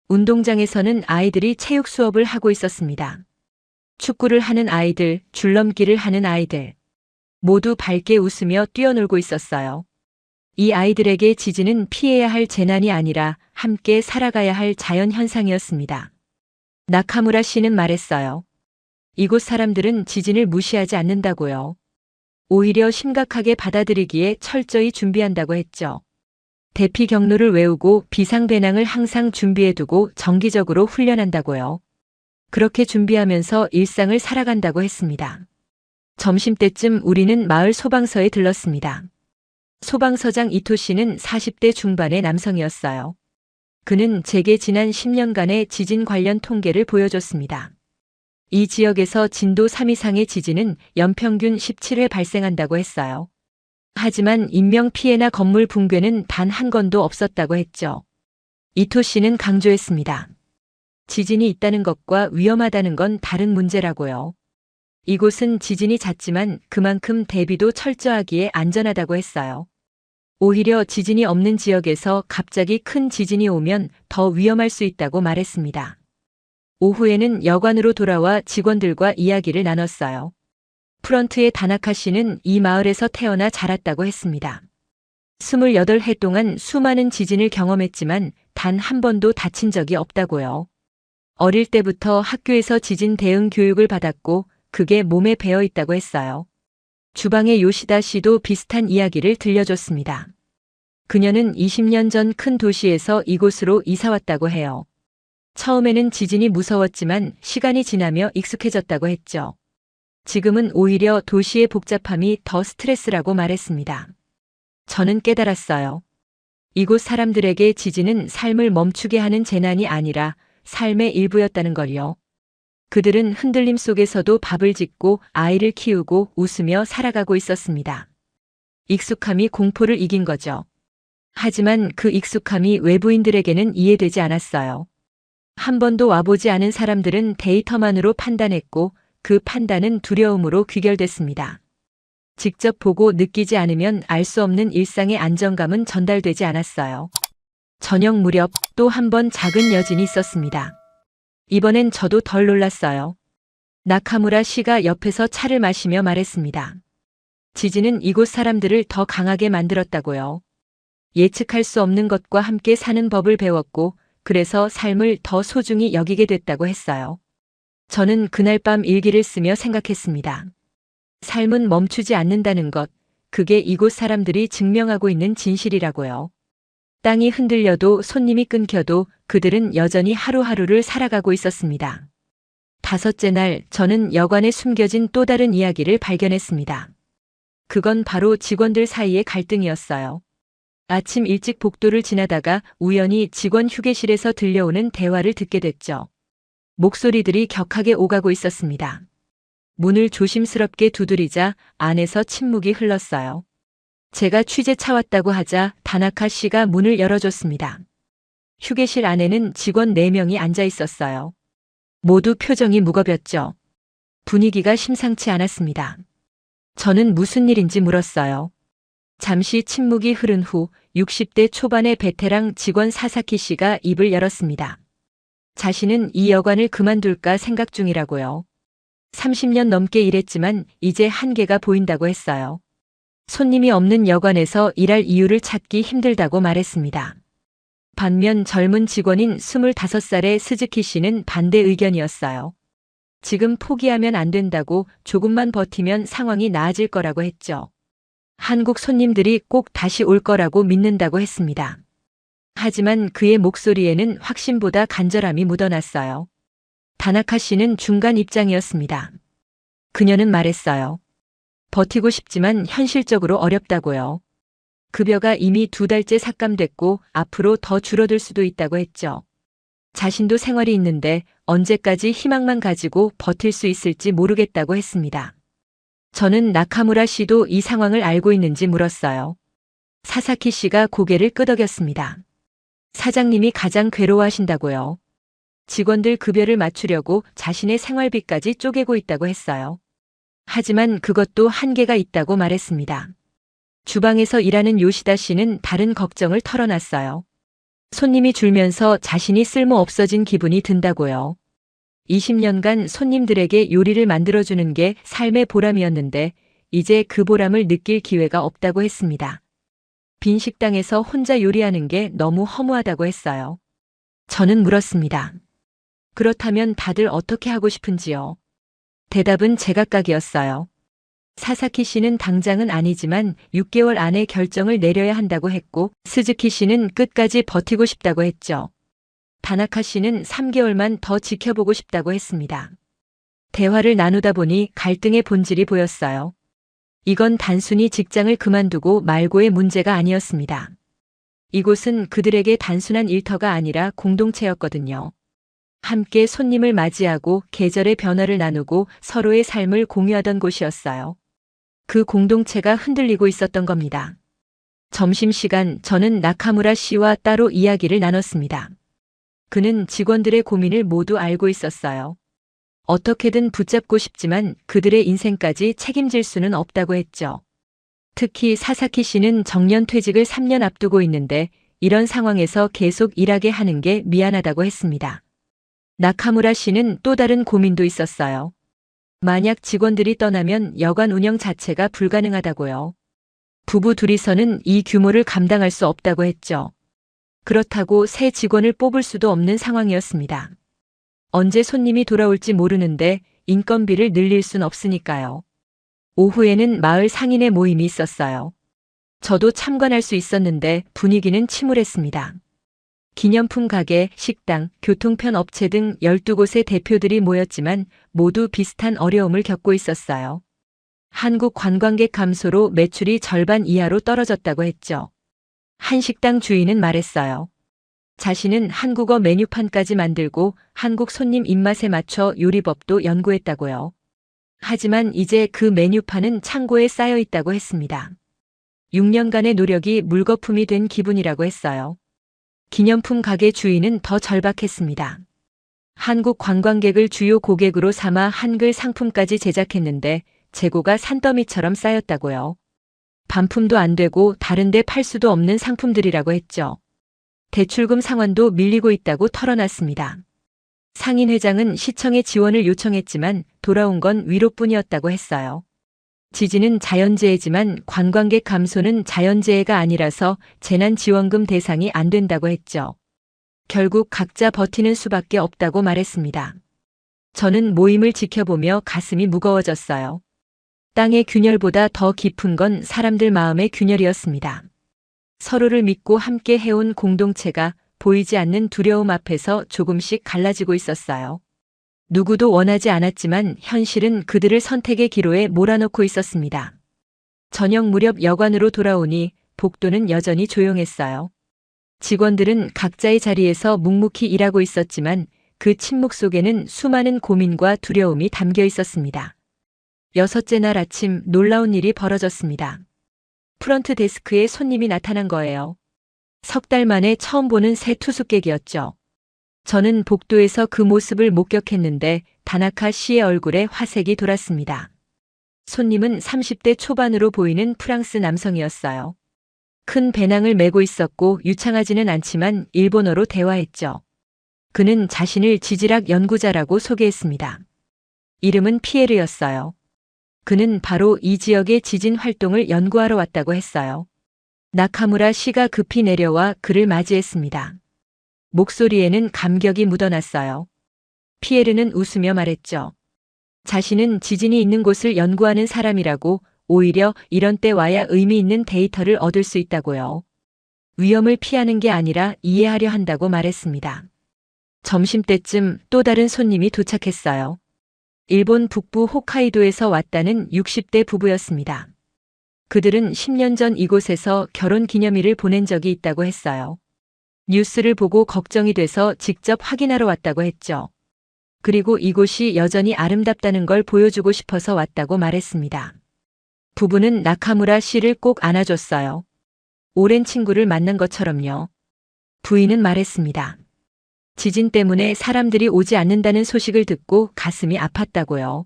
운동장에서는 아이들이 체육 수업을 하고 있었습니다. 축구를 하는 아이들, 줄넘기를 하는 아이들. 모두 밝게 웃으며 뛰어놀고 있었어요. 이 아이들에게 지진은 피해야 할 재난이 아니라 함께 살아가야 할 자연 현상이었습니다. 나카무라 씨는 말했어요. 이곳 사람들은 지진을 무시하지 않는다고요. 오히려 심각하게 받아들이기에 철저히 준비한다고 했죠. 대피 경로를 외우고 비상 배낭을 항상 준비해두고 정기적으로 훈련한다고요. 그렇게 준비하면서 일상을 살아간다고 했습니다. 점심때쯤 우리는 마을 소방서에 들렀습니다. 소방서장 이토 씨는 40대 중반의 남성이었어요. 그는 제게 지난 10년간의 지진 관련 통계를 보여줬습니다. 이 지역에서 진도 3 이상의 지진은 연평균 17회 발생한다고 했어요. 하지만 인명피해나 건물 붕괴는 단 한 건도 없었다고 했죠. 이토 씨는 강조했습니다. 지진이 있다는 것과 위험하다는 건 다른 문제라고요. 이곳은 지진이 잦지만 그만큼 대비도 철저하기에 안전하다고 했어요. 오히려 지진이 없는 지역에서 갑자기 큰 지진이 오면 더 위험할 수 있다고 말했습니다. 오후에는 여관으로 돌아와 직원들과 이야기를 나눴어요. 프런트의 다나카 씨는 이 마을에서 태어나 자랐다고 했습니다. 28해 동안 수많은 지진을 경험했지만 단 단 한 번도 다친 적이 없다고요. 어릴 때부터 학교에서 지진 대응 교육을 받았고 그게 몸에 배어 있다고 했어요. 주방의 요시다 씨도 비슷한 이야기를 들려줬습니다. 그녀는 20년 전 큰 도시에서 이곳으로 이사 왔다고 해요. 처음에는 지진이 무서웠지만 시간이 지나며 익숙해졌다고 했죠. 지금은 오히려 도시의 복잡함이 더 스트레스라고 말했습니다. 저는 깨달았어요. 이곳 사람들에게 지진은 삶을 멈추게 하는 재난이 아니라 삶의 일부였다는 걸요. 그들은 흔들림 속에서도 밥을 짓고 아이를 키우고 웃으며 살아가고 있었습니다. 익숙함이 공포를 이긴 거죠. 하지만 그 익숙함이 외부인들에게는 이해되지 않았어요. 한 번도 와보지 않은 사람들은 데이터만으로 판단했고 그 판단은 두려움으로 귀결됐습니다. 직접 보고 느끼지 않으면 알 수 없는 일상의 안정감은 전달되지 않았어요. 저녁 무렵 또 한 번 작은 여진이 있었습니다. 이번엔 저도 덜 놀랐어요. 나카무라 씨가 옆에서 차를 마시며 말했습니다. 지진은 이곳 사람들을 더 강하게 만들었다고요. 예측할 수 없는 것과 함께 사는 법을 배웠고 그래서 삶을 더 소중히 여기게 됐다고 했어요. 저는 그날 밤 일기를 쓰며 생각했습니다. 삶은 멈추지 않는다는 것, 그게 이곳 사람들이 증명하고 있는 진실이라고요. 땅이 흔들려도 손님이 끊겨도 그들은 여전히 하루하루를 살아가고 있었습니다. 다섯째 날 저는 여관에 숨겨진 또 다른 이야기를 발견했습니다. 그건 바로 직원들 사이의 갈등이었어요. 아침 일찍 복도를 지나다가 우연히 직원 휴게실에서 들려오는 대화를 듣게 됐죠. 목소리들이 격하게 오가고 있었습니다. 문을 조심스럽게 두드리자 안에서 침묵이 흘렀어요. 제가 취재차 왔다고 하자 다나카 씨가 문을 열어줬습니다. 휴게실 안에는 직원 4명이 앉아 있었어요. 모두 표정이 무겁였죠. 분위기가 심상치 않았습니다. 저는 무슨 일인지 물었어요. 잠시 침묵이 흐른 후 60대 초반의 베테랑 직원 사사키 씨가 입을 열었습니다. 자신은 이 여관을 그만둘까 생각 중이라고요. 30년 넘게 일했지만 이제 한계가 보인다고 했어요. 손님이 없는 여관에서 일할 이유를 찾기 힘들다고 말했습니다. 반면 젊은 직원인 25살의 스즈키 씨는 반대 의견이었어요. 지금 포기하면 안 된다고 조금만 버티면 상황이 나아질 거라고 했죠. 한국 손님들이 꼭 다시 올 거라고 믿는다고 했습니다. 하지만 그의 목소리에는 확신보다 간절함이 묻어났어요. 다나카 씨는 중간 입장이었습니다. 그녀는 말했어요. 버티고 싶지만 현실적으로 어렵다고요. 급여가 이미 2달째 삭감됐고 앞으로 더 줄어들 수도 있다고 했죠. 자신도 생활이 있는데 언제까지 희망만 가지고 버틸 수 있을지 모르겠다고 했습니다. 저는 나카무라 씨도 이 상황을 알고 있는지 물었어요. 사사키 씨가 고개를 끄덕였습니다. 사장님이 가장 괴로워하신다고요. 직원들 급여를 맞추려고 자신의 생활비까지 쪼개고 있다고 했어요. 하지만 그것도 한계가 있다고 말했습니다. 주방에서 일하는 요시다 씨는 다른 걱정을 털어놨어요. 손님이 줄면서 자신이 쓸모 없어진 기분이 든다고요. 20년간 손님들에게 요리를 만들어주는 게 삶의 보람이었는데 이제 그 보람을 느낄 기회가 없다고 했습니다. 빈 식당에서 혼자 요리하는 게 너무 허무하다고 했어요. 저는 물었습니다. 그렇다면 다들 어떻게 하고 싶은지요? 대답은 제각각이었어요. 사사키 씨는 당장은 아니지만 6개월 안에 결정을 내려야 한다고 했고 스즈키 씨는 끝까지 버티고 싶다고 했죠. 다나카 씨는 3개월만 더 지켜보고 싶다고 했습니다. 대화를 나누다 보니 갈등의 본질이 보였어요. 이건 단순히 직장을 그만두고 말고의 문제가 아니었습니다. 이곳은 그들에게 단순한 일터가 아니라 공동체였거든요. 함께 손님을 맞이하고 계절의 변화를 나누고 서로의 삶을 공유하던 곳이었어요. 그 공동체가 흔들리고 있었던 겁니다. 점심시간 저는 나카무라 씨와 따로 이야기를 나눴습니다. 그는 직원들의 고민을 모두 알고 있었어요. 어떻게든 붙잡고 싶지만 그들의 인생까지 책임질 수는 없다고 했죠. 특히 사사키 씨는 정년퇴직을 3년 앞두고 있는데 이런 상황에서 계속 일하게 하는 게 미안하다고 했습니다. 나카무라 씨는 또 다른 고민도 있었어요. 만약 직원들이 떠나면 여관 운영 자체가 불가능하다고요. 부부 둘이서는 이 규모를 감당할 수 없다고 했죠. 그렇다고 새 직원을 뽑을 수도 없는 상황이었습니다. 언제 손님이 돌아올지 모르는데 인건비를 늘릴 순 없으니까요. 오후에는 마을 상인의 모임이 있었어요. 저도 참관할 수 있었는데 분위기는 침울했습니다. 기념품 가게, 식당, 교통편 업체 등 12곳의 대표들이 모였지만 모두 비슷한 어려움을 겪고 있었어요. 한국 관광객 감소로 매출이 절반 이하로 떨어졌다고 했죠. 한 식당 주인은 말했어요. 자신은 한국어 메뉴판까지 만들고 한국 손님 입맛에 맞춰 요리법도 연구했다고요. 하지만 이제 그 메뉴판은 창고에 쌓여 있다고 했습니다. 6년간의 노력이 물거품이 된 기분이라고 했어요. 기념품 가게 주인은 더 절박했습니다. 한국 관광객을 주요 고객으로 삼아 한글 상품까지 제작했는데 재고가 산더미처럼 쌓였다고요. 반품도 안 되고 다른 데 팔 수도 없는 상품들이라고 했죠. 대출금 상환도 밀리고 있다고 털어놨습니다. 상인 회장은 시청에 지원을 요청했지만 돌아온 건 위로뿐이었다고 했어요. 지진은 자연재해지만 관광객 감소는 자연재해가 아니라서 재난지원금 대상이 안 된다고 했죠. 결국 각자 버티는 수밖에 없다고 말했습니다. 저는 모임을 지켜보며 가슴이 무거워졌어요. 땅의 균열보다 더 깊은 건 사람들 마음의 균열이었습니다. 서로를 믿고 함께 해온 공동체가 보이지 않는 두려움 앞에서 조금씩 갈라지고 있었어요. 누구도 원하지 않았지만 현실은 그들을 선택의 기로에 몰아넣고 있었습니다. 저녁 무렵 여관으로 돌아오니 복도는 여전히 조용했어요. 직원들은 각자의 자리에서 묵묵히 일하고 있었지만 그 침묵 속에는 수많은 고민과 두려움이 담겨 있었습니다. 여섯째 날 아침 놀라운 일이 벌어졌습니다. 프런트 데스크에 손님이 나타난 거예요. 석 달 만에 처음 보는 새 투숙객이었죠. 저는 복도에서 그 모습을 목격했는데 다나카 씨의 얼굴에 화색이 돌았습니다. 손님은 30대 초반으로 보이는 프랑스 남성이었어요. 큰 배낭을 메고 있었고 유창하지는 않지만 일본어로 대화했죠. 그는 자신을 지질학 연구자라고 소개했습니다. 이름은 피에르였어요. 그는 바로 이 지역의 지진 활동을 연구하러 왔다고 했어요. 나카무라 씨가 급히 내려와 그를 맞이했습니다. 목소리에는 감격이 묻어났어요. 피에르는 웃으며 말했죠. 자신은 지진이 있는 곳을 연구하는 사람이라고, 오히려 이런 때 와야 의미 있는 데이터를 얻을 수 있다고요. 위험을 피하는 게 아니라 이해하려 한다고 말했습니다. 점심때쯤 또 다른 손님이 도착했어요. 일본 북부 홋카이도에서 왔다는 60대 부부였습니다. 그들은 10년 전 이곳에서 결혼 기념일을 보낸 적이 있다고 했어요. 뉴스를 보고 걱정이 돼서 직접 확인하러 왔다고 했죠. 그리고 이곳이 여전히 아름답다는 걸 보여주고 싶어서 왔다고 말했습니다. 부부는 나카무라 씨를 꼭 안아줬어요. 오랜 친구를 만난 것처럼요. 부인은 말했습니다. 지진 때문에 사람들이 오지 않는다는 소식을 듣고 가슴이 아팠다고요.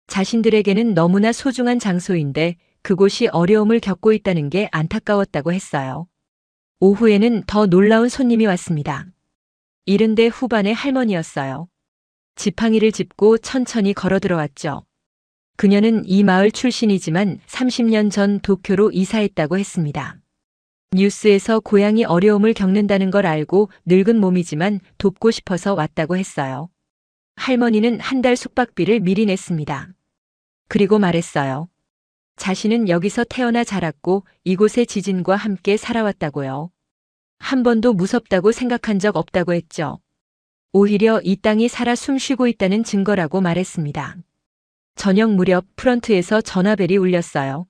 자신들에게는 너무나 소중한 장소인데 그곳이 어려움을 겪고 있다는 게 안타까웠다고 했어요. 오후에는 더 놀라운 손님이 왔습니다. 70대 후반의 할머니였어요. 지팡이를 짚고 천천히 걸어 들어왔죠. 그녀는 이 마을 출신이지만 30년 전 도쿄로 이사했다고 했습니다. 뉴스에서 고향이 어려움을 겪는다는 걸 알고 늙은 몸이지만 돕고 싶어서 왔다고 했어요. 할머니는 한 달 숙박비를 미리 냈습니다. 그리고 말했어요. 자신은 여기서 태어나 자랐고 이곳의 지진과 함께 살아왔다고요. 한 번도 무섭다고 생각한 적 없다고 했죠. 오히려 이 땅이 살아 숨쉬고 있다는 증거라고 말했습니다. 저녁 무렵 프런트에서 전화벨이 울렸어요.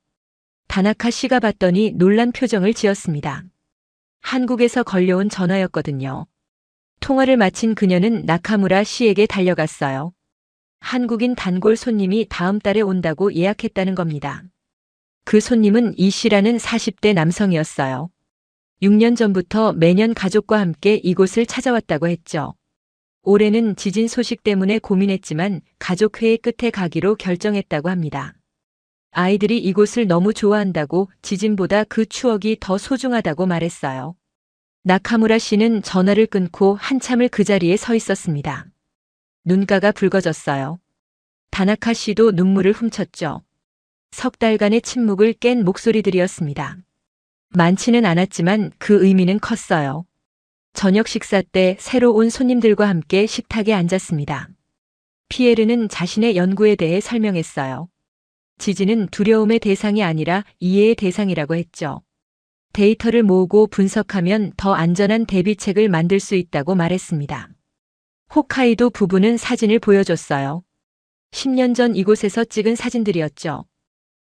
다나카 씨가 받더니 놀란 표정을 지었습니다. 한국에서 걸려온 전화였거든요. 통화를 마친 그녀는 나카무라 씨에게 달려갔어요. 한국인 단골 손님이 다음 달에 온다고 예약했다는 겁니다. 그 손님은 이 씨라는 40대 남성이었어요. 6년 전부터 매년 가족과 함께 이곳을 찾아왔다고 했죠. 올해는 지진 소식 때문에 고민했지만 가족회의 끝에 가기로 결정했다고 합니다. 아이들이 이곳을 너무 좋아한다고 지진보다 그 추억이 더 소중하다고 말했어요. 나카무라 씨는 전화를 끊고 한참을 그 자리에 서 있었습니다. 눈가가 붉어졌어요. 다나카 씨도 눈물을 훔쳤죠. 석 달간의 침묵을 깬 목소리들이었습니다. 많지는 않았지만 그 의미는 컸어요. 저녁 식사 때 새로 온 손님들과 함께 식탁에 앉았습니다. 피에르는 자신의 연구에 대해 설명했어요. 지진은 두려움의 대상이 아니라 이해의 대상이라고 했죠. 데이터를 모으고 분석하면 더 안전한 대비책을 만들 수 있다고 말했습니다. 홋카이도 부부는 사진을 보여줬어요. 10년 전 이곳에서 찍은 사진들이었죠.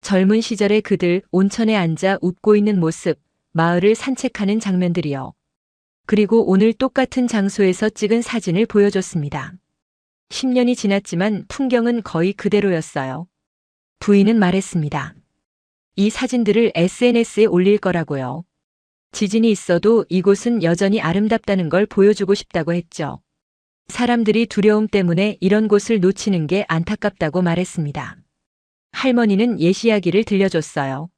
젊은 시절의 그들 온천에 앉아 웃고 있는 모습, 마을을 산책하는 장면들이요. 그리고 오늘 똑같은 장소에서 찍은 사진을 보여줬습니다. 10년이 지났지만 풍경은 거의 그대로였어요. 부인은 말했습니다. 이 사진들을 SNS에 올릴 거라고요. 지진이 있어도 이곳은 여전히 아름답다는 걸 보여주고 싶다고 했죠. 사람들이 두려움 때문에 이런 곳을 놓치는 게 안타깝다고 말했습니다. 할머니는 옛 이야기를 들려줬어요.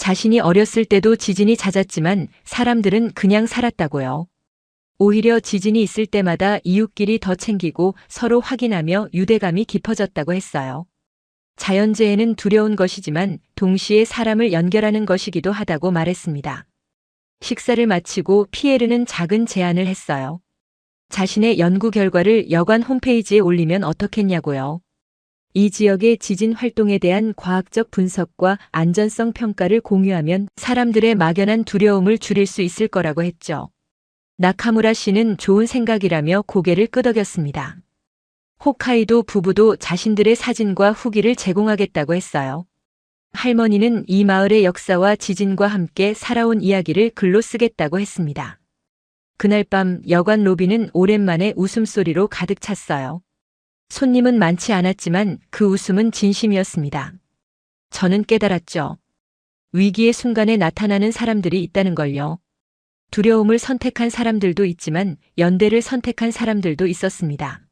자신이 어렸을 때도 지진이 잦았지만 사람들은 그냥 살았다고요. 오히려 지진이 있을 때마다 이웃끼리 더 챙기고 서로 확인하며 유대감이 깊어졌다고 했어요. 자연재해는 두려운 것이지만 동시에 사람을 연결하는 것이기도 하다고 말했습니다. 식사를 마치고 피에르는 작은 제안을 했어요. 자신의 연구 결과를 여관 홈페이지에 올리면 어떻겠냐고요. 이 지역의 지진 활동에 대한 과학적 분석과 안전성 평가를 공유하면 사람들의 막연한 두려움을 줄일 수 있을 거라고 했죠. 나카무라 씨는 좋은 생각이라며 고개를 끄덕였습니다. 홋카이도 부부도 자신들의 사진과 후기를 제공하겠다고 했어요. 할머니는 이 마을의 역사와 지진과 함께 살아온 이야기를 글로 쓰겠다고 했습니다. 그날 밤 여관 로비는 오랜만에 웃음소리로 가득 찼어요. 손님은 많지 않았지만 그 웃음은 진심이었습니다. 저는 깨달았죠. 위기의 순간에 나타나는 사람들이 있다는 걸요. 두려움을 선택한 사람들도 있지만 연대를 선택한 사람들도 있었습니다.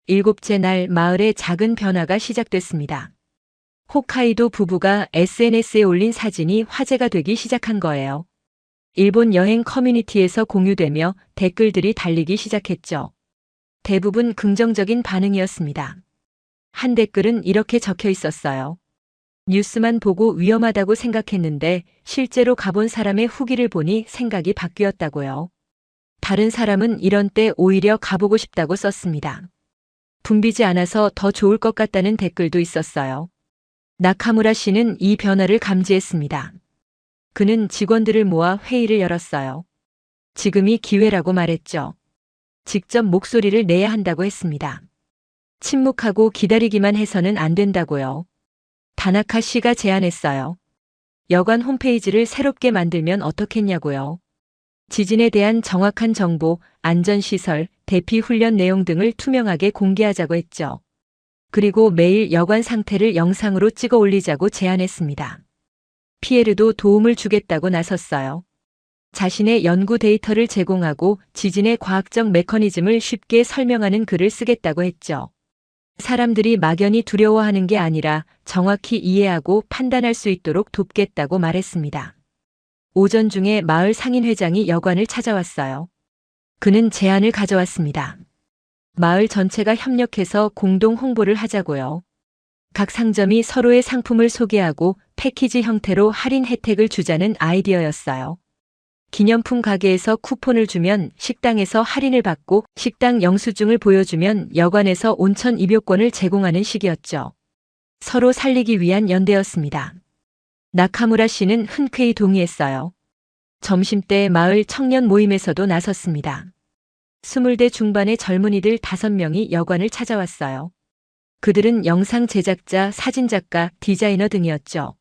7째 날 마을에 작은 변화가 시작됐습니다. 홋카이도 부부가 SNS에 올린 사진이 화제가 되기 시작한 거예요. 일본 여행 커뮤니티에서 공유되며 댓글들이 달리기 시작했죠. 대부분 긍정적인 반응이었습니다. 한 댓글은 이렇게 적혀 있었어요. 뉴스만 보고 위험하다고 생각했는데 실제로 가본 사람의 후기를 보니 생각이 바뀌었다고요. 다른 사람은 이런 때 오히려 가보고 싶다고 썼습니다. 붐비지 않아서 더 좋을 것 같다는 댓글도 있었어요. 나카무라 씨는 이 변화를 감지했습니다. 그는 직원들을 모아 회의를 열었어요. 지금이 기회라고 말했죠. 직접 목소리를 내야 한다고 했습니다. 침묵하고 기다리기만 해서는 안 된다고요. 다나카 씨가 제안했어요. 여관 홈페이지를 새롭게 만들면 어떻겠냐고요. 지진에 대한 정확한 정보, 안전시설, 대피 훈련 내용 등을 투명하게 공개하자고 했죠. 그리고 매일 여관 상태를 영상으로 찍어 올리자고 제안했습니다. 피에르도 도움을 주겠다고 나섰어요. 자신의 연구 데이터를 제공하고 지진의 과학적 메커니즘을 쉽게 설명하는 글을 쓰겠다고 했죠. 사람들이 막연히 두려워하는 게 아니라 정확히 이해하고 판단할 수 있도록 돕겠다고 말했습니다. 오전 중에 마을 상인회장이 여관을 찾아왔어요. 그는 제안을 가져왔습니다. 마을 전체가 협력해서 공동 홍보를 하자고요. 각 상점이 서로의 상품을 소개하고 패키지 형태로 할인 혜택을 주자는 아이디어였어요. 기념품 가게에서 쿠폰을 주면 식당에서 할인을 받고 식당 영수증을 보여주면 여관에서 온천 입욕권을 제공하는 식이었죠. 서로 살리기 위한 연대였습니다. 나카무라 씨는 흔쾌히 동의했어요. 점심때 마을 청년 모임에서도 나섰습니다. 20대 중반의 젊은이들 5명이 여관을 찾아왔어요. 그들은 영상 제작자, 사진작가, 디자이너 등이었죠.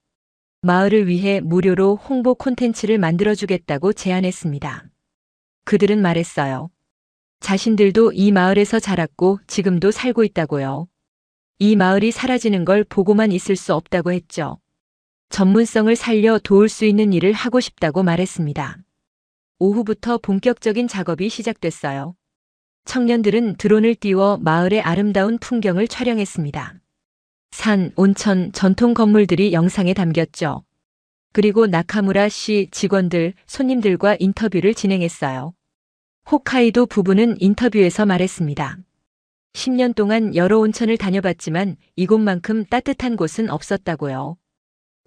마을을 위해 무료로 홍보 콘텐츠를 만들어주겠다고 제안했습니다. 그들은 말했어요. 자신들도 이 마을에서 자랐고 지금도 살고 있다고요. 이 마을이 사라지는 걸 보고만 있을 수 없다고 했죠. 전문성을 살려 도울 수 있는 일을 하고 싶다고 말했습니다. 오후부터 본격적인 작업이 시작됐어요. 청년들은 드론을 띄워 마을의 아름다운 풍경을 촬영했습니다. 산, 온천, 전통 건물들이 영상에 담겼죠. 그리고 나카무라 씨 직원들, 손님들과 인터뷰를 진행했어요. 홋카이도 부부는 인터뷰에서 말했습니다. 10년 동안 여러 온천을 다녀봤지만 이곳만큼 따뜻한 곳은 없었다고요.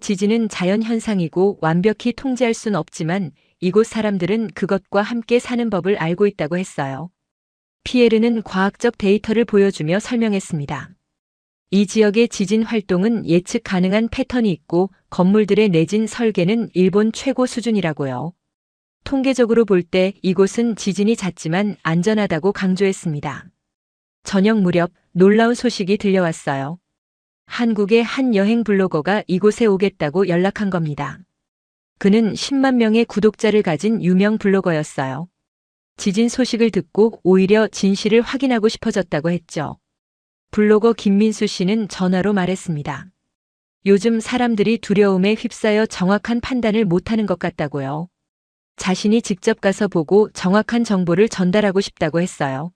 지진은 자연현상이고 완벽히 통제할 순 없지만 이곳 사람들은 그것과 함께 사는 법을 알고 있다고 했어요. 피에르는 과학적 데이터를 보여주며 설명했습니다. 이 지역의 지진 활동은 예측 가능한 패턴이 있고 건물들의 내진 설계는 일본 최고 수준이라고요. 통계적으로 볼 때 이곳은 지진이 잦지만 안전하다고 강조했습니다. 저녁 무렵 놀라운 소식이 들려왔어요. 한국의 한 여행 블로거가 이곳에 오겠다고 연락한 겁니다. 그는 10만 명의 구독자를 가진 유명 블로거였어요. 지진 소식을 듣고 오히려 진실을 확인하고 싶어졌다고 했죠. 블로거 김민수 씨는 전화로 말했습니다. 요즘 사람들이 두려움에 휩싸여 정확한 판단을 못하는 것 같다고요. 자신이 직접 가서 보고 정확한 정보를 전달하고 싶다고 했어요.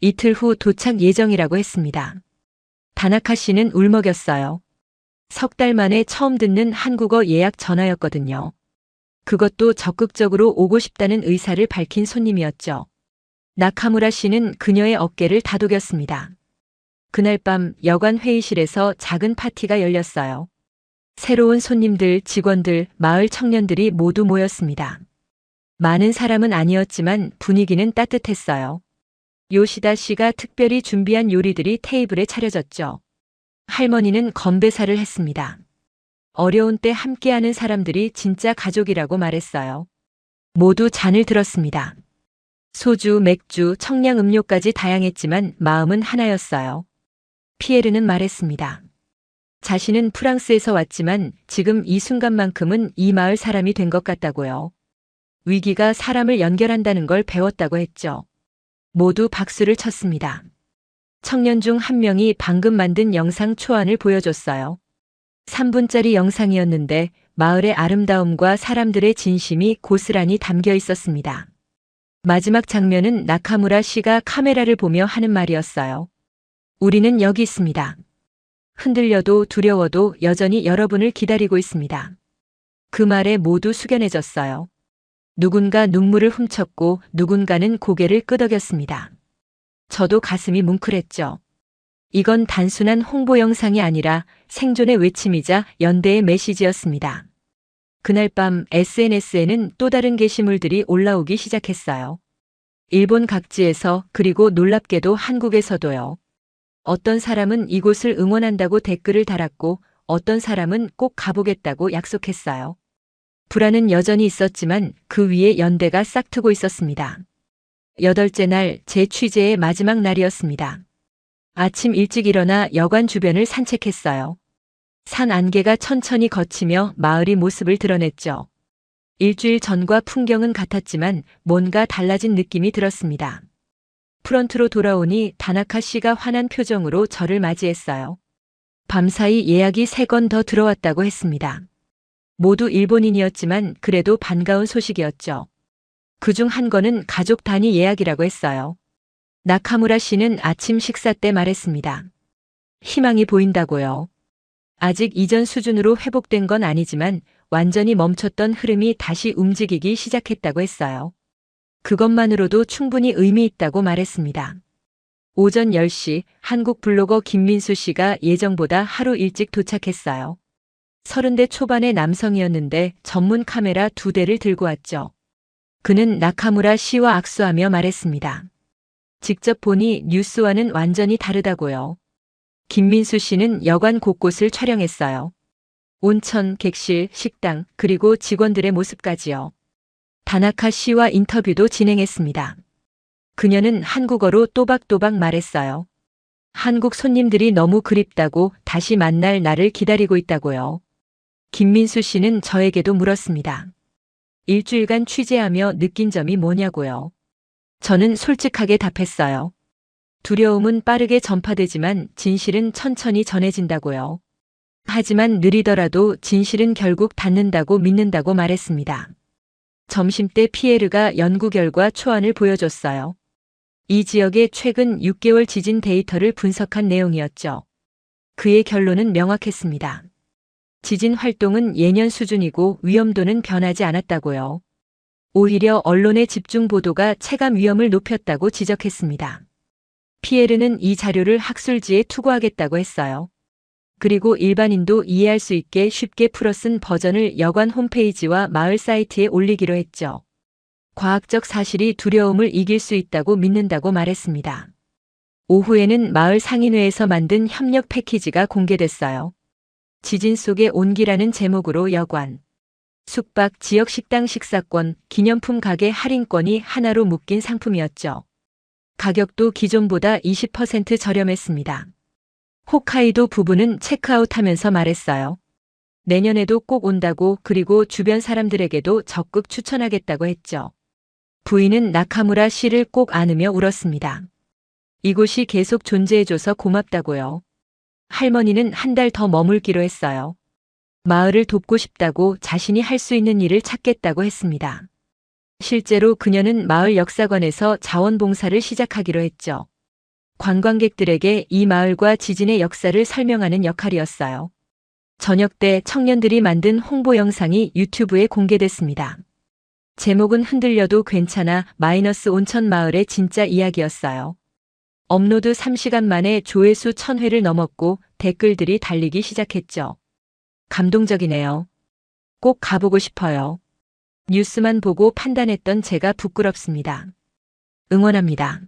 이틀 후 도착 예정이라고 했습니다. 다나카 씨는 울먹였어요. 석 달 만에 처음 듣는 한국어 예약 전화였거든요. 그것도 적극적으로 오고 싶다는 의사를 밝힌 손님이었죠. 나카무라 씨는 그녀의 어깨를 다독였습니다. 그날 밤 여관 회의실에서 작은 파티가 열렸어요. 새로운 손님들, 직원들, 마을 청년들이 모두 모였습니다. 많은 사람은 아니었지만 분위기는 따뜻했어요. 요시다 씨가 특별히 준비한 요리들이 테이블에 차려졌죠. 할머니는 건배사를 했습니다. 어려운 때 함께하는 사람들이 진짜 가족이라고 말했어요. 모두 잔을 들었습니다. 소주, 맥주, 청량 음료까지 다양했지만 마음은 하나였어요. 피에르는 말했습니다. 자신은 프랑스에서 왔지만 지금 이 순간만큼은 이 마을 사람이 된 것 같다고요. 위기가 사람을 연결한다는 걸 배웠다고 했죠. 모두 박수를 쳤습니다. 청년 중 한 명이 방금 만든 영상 초안을 보여줬어요. 3분짜리 영상이었는데 마을의 아름다움과 사람들의 진심이 고스란히 담겨 있었습니다. 마지막 장면은 나카무라 씨가 카메라를 보며 하는 말이었어요. 우리는 여기 있습니다. 흔들려도 두려워도 여전히 여러분을 기다리고 있습니다. 그 말에 모두 숙연해졌어요. 누군가 눈물을 훔쳤고 누군가는 고개를 끄덕였습니다. 저도 가슴이 뭉클했죠. 이건 단순한 홍보 영상이 아니라 생존의 외침이자 연대의 메시지였습니다. 그날 밤 SNS에는 또 다른 게시물들이 올라오기 시작했어요. 일본 각지에서 그리고 놀랍게도 한국에서도요. 어떤 사람은 이곳을 응원한다고 댓글을 달았고 어떤 사람은 꼭 가보겠다고 약속했어요. 불안은 여전히 있었지만 그 위에 연대가 싹트고 있었습니다. 8째 날 제 취재의 마지막 날이었습니다. 아침 일찍 일어나 여관 주변을 산책했어요. 산 안개가 천천히 걷히며 마을이 모습을 드러냈죠. 일주일 전과 풍경은 같았지만 뭔가 달라진 느낌이 들었습니다. 프런트로 돌아오니 다나카 씨가 환한 표정으로 저를 맞이했어요. 밤사이 예약이 3건 더 들어왔다고 했습니다. 모두 일본인이었지만 그래도 반가운 소식이었죠. 그중 한 건은 가족 단위 예약이라고 했어요. 나카무라 씨는 아침 식사 때 말했습니다. 희망이 보인다고요. 아직 이전 수준으로 회복된 건 아니지만 완전히 멈췄던 흐름이 다시 움직이기 시작했다고 했어요. 그것만으로도 충분히 의미 있다고 말했습니다. 오전 10시 한국 블로거 김민수 씨가 예정보다 하루 일찍 도착했어요. 30대 초반의 남성이었는데 전문 카메라 2대를 들고 왔죠. 그는 나카무라 씨와 악수하며 말했습니다. 직접 보니 뉴스와는 완전히 다르다고요. 김민수 씨는 여관 곳곳을 촬영했어요. 온천, 객실, 식당, 그리고 직원들의 모습까지요. 다나카 씨와 인터뷰도 진행했습니다. 그녀는 한국어로 또박또박 말했어요. 한국 손님들이 너무 그립다고 다시 만날 날을 기다리고 있다고요. 김민수 씨는 저에게도 물었습니다. 일주일간 취재하며 느낀 점이 뭐냐고요. 저는 솔직하게 답했어요. 두려움은 빠르게 전파되지만 진실은 천천히 전해진다고요. 하지만 느리더라도 진실은 결국 닿는다고 믿는다고 말했습니다. 점심때 피에르가 연구 결과 초안을 보여줬어요. 이 지역의 최근 6개월 지진 데이터를 분석한 내용이었죠. 그의 결론은 명확했습니다. 지진 활동은 예년 수준이고 위험도는 변하지 않았다고요. 오히려 언론의 집중 보도가 체감 위험을 높였다고 지적했습니다. 피에르는 이 자료를 학술지에 투고하겠다고 했어요. 그리고 일반인도 이해할 수 있게 쉽게 풀어 쓴 버전을 여관 홈페이지와 마을 사이트에 올리기로 했죠. 과학적 사실이 두려움을 이길 수 있다고 믿는다고 말했습니다. 오후에는 마을 상인회에서 만든 협력 패키지가 공개됐어요. 지진 속의 온기라는 제목으로 여관, 숙박, 지역 식당 식사권, 기념품 가게 할인권이 하나로 묶인 상품이었죠. 가격도 기존보다 20% 저렴했습니다. 홋카이도 부부는 체크아웃하면서 말했어요. 내년에도 꼭 온다고, 그리고 주변 사람들에게도 적극 추천하겠다고 했죠. 부인은 나카무라 씨를 꼭 안으며 울었습니다. 이곳이 계속 존재해줘서 고맙다고요. 할머니는 한 달 더 머물기로 했어요. 마을을 돕고 싶다고, 자신이 할 수 있는 일을 찾겠다고 했습니다. 실제로 그녀는 마을 역사관에서 자원봉사를 시작하기로 했죠. 관광객들에게 이 마을과 지진의 역사를 설명하는 역할이었어요. 저녁 때 청년들이 만든 홍보 영상이 유튜브에 공개됐습니다. 제목은 흔들려도 괜찮아 마이너스 온천 마을의 진짜 이야기였어요. 업로드 3시간 만에 조회수 1000회를 넘었고 댓글들이 달리기 시작했죠. 감동적이네요. 꼭 가보고 싶어요. 뉴스만 보고 판단했던 제가 부끄럽습니다. 응원합니다.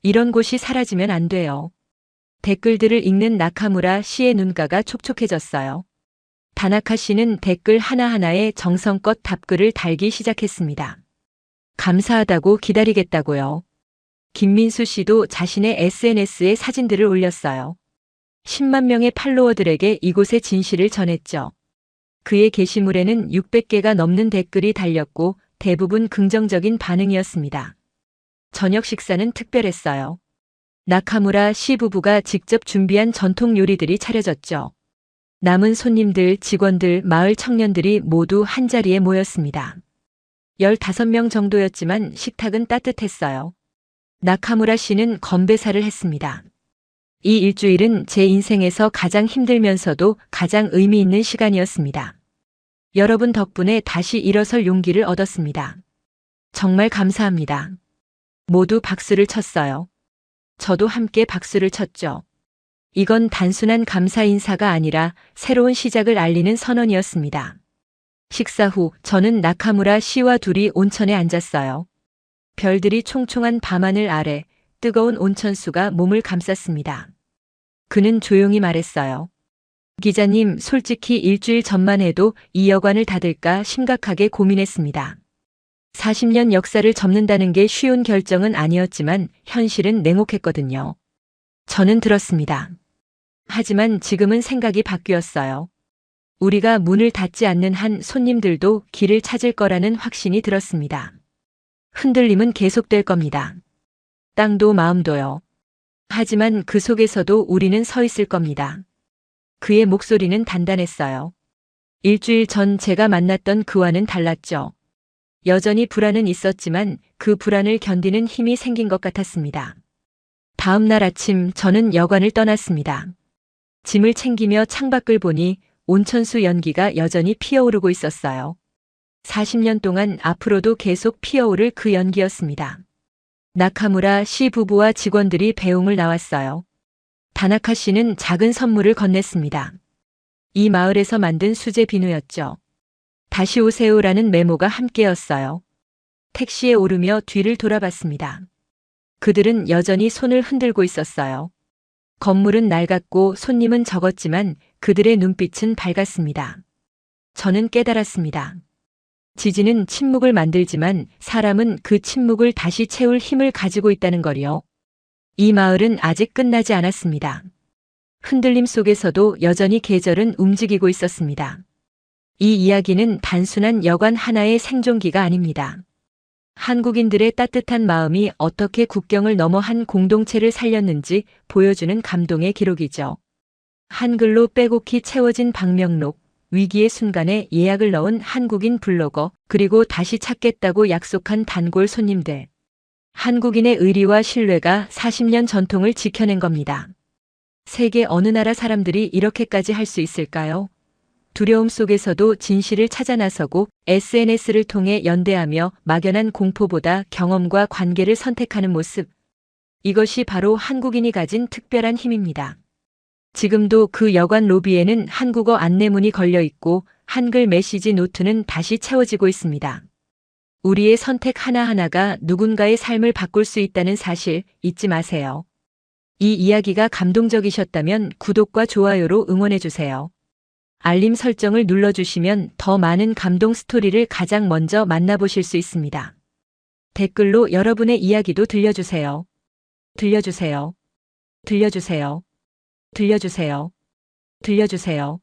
이런 곳이 사라지면 안 돼요. 댓글들을 읽는 나카무라 씨의 눈가가 촉촉해졌어요. 다나카 씨는 댓글 하나하나에 정성껏 답글을 달기 시작했습니다. 감사하다고, 기다리겠다고요. 김민수 씨도 자신의 SNS에 사진들을 올렸어요. 10만 명의 팔로워들에게 이곳의 진실을 전했죠. 그의 게시물에는 600개가 넘는 댓글이 달렸고 대부분 긍정적인 반응이었습니다. 저녁 식사는 특별했어요. 나카무라 씨 부부가 직접 준비한 전통 요리들이 차려졌죠. 남은 손님들, 직원들, 마을 청년들이 모두 한자리에 모였습니다. 15명 정도였지만 식탁은 따뜻했어요. 나카무라 씨는 건배사를 했습니다. 이 일주일은 제 인생에서 가장 힘들면서도 가장 의미 있는 시간이었습니다. 여러분 덕분에 다시 일어설 용기를 얻었습니다. 정말 감사합니다. 모두 박수를 쳤어요. 저도 함께 박수를 쳤죠. 이건 단순한 감사 인사가 아니라 새로운 시작을 알리는 선언이었습니다. 식사 후 저는 나카무라 씨와 둘이 온천에 앉았어요. 별들이 총총한 밤하늘 아래 뜨거운 온천수가 몸을 감쌌습니다. 그는 조용히 말했어요. 기자님, 솔직히 일주일 전만 해도 이 여관을 닫을까 심각하게 고민했습니다. 40년 역사를 접는다는 게 쉬운 결정은 아니었지만 현실은 냉혹했거든요. 저는 들었습니다. 하지만 지금은 생각이 바뀌었어요. 우리가 문을 닫지 않는 한 손님들도 길을 찾을 거라는 확신이 들었습니다. 흔들림은 계속될 겁니다. 땅도 마음도요. 하지만 그 속에서도 우리는 서 있을 겁니다. 그의 목소리는 단단했어요. 일주일 전 제가 만났던 그와는 달랐죠. 여전히 불안은 있었지만 그 불안을 견디는 힘이 생긴 것 같았습니다. 다음 날 아침 저는 여관을 떠났습니다. 짐을 챙기며 창밖을 보니 온천수 연기가 여전히 피어오르고 있었어요. 40년 동안 앞으로도 계속 피어오를 그 연기였습니다. 나카무라 씨 부부와 직원들이 배웅을 나왔어요. 다나카 씨는 작은 선물을 건넸습니다. 이 마을에서 만든 수제 비누였죠. 다시 오세요라는 메모가 함께였어요. 택시에 오르며 뒤를 돌아봤습니다. 그들은 여전히 손을 흔들고 있었어요. 건물은 낡았고 손님은 적었지만 그들의 눈빛은 밝았습니다. 저는 깨달았습니다. 지진은 침묵을 만들지만 사람은 그 침묵을 다시 채울 힘을 가지고 있다는 거요. 이 마을은 아직 끝나지 않았습니다. 흔들림 속에서도 여전히 계절은 움직이고 있었습니다. 이 이야기는 단순한 여관 하나의 생존기가 아닙니다. 한국인들의 따뜻한 마음이 어떻게 국경을 넘어 한 공동체를 살렸는지 보여주는 감동의 기록이죠. 한글로 빼곡히 채워진 방명록, 위기의 순간에 예약을 넣은 한국인 블로거, 그리고 다시 찾겠다고 약속한 단골 손님들. 한국인의 의리와 신뢰가 40년 전통을 지켜낸 겁니다. 세계 어느 나라 사람들이 이렇게까지 할 수 있을까요? 두려움 속에서도 진실을 찾아 나서고 SNS를 통해 연대하며 막연한 공포보다 경험과 관계를 선택하는 모습. 이것이 바로 한국인이 가진 특별한 힘입니다. 지금도 그 여관 로비에는 한국어 안내문이 걸려 있고 한글 메시지 노트는 다시 채워지고 있습니다. 우리의 선택 하나하나가 누군가의 삶을 바꿀 수 있다는 사실 잊지 마세요. 이 이야기가 감동적이셨다면 구독과 좋아요로 응원해주세요. 알림 설정을 눌러주시면 더 많은 감동 스토리를 가장 먼저 만나보실 수 있습니다. 댓글로 여러분의 이야기도 들려주세요. 들려주세요. 들려주세요. 들려주세요. 들려주세요.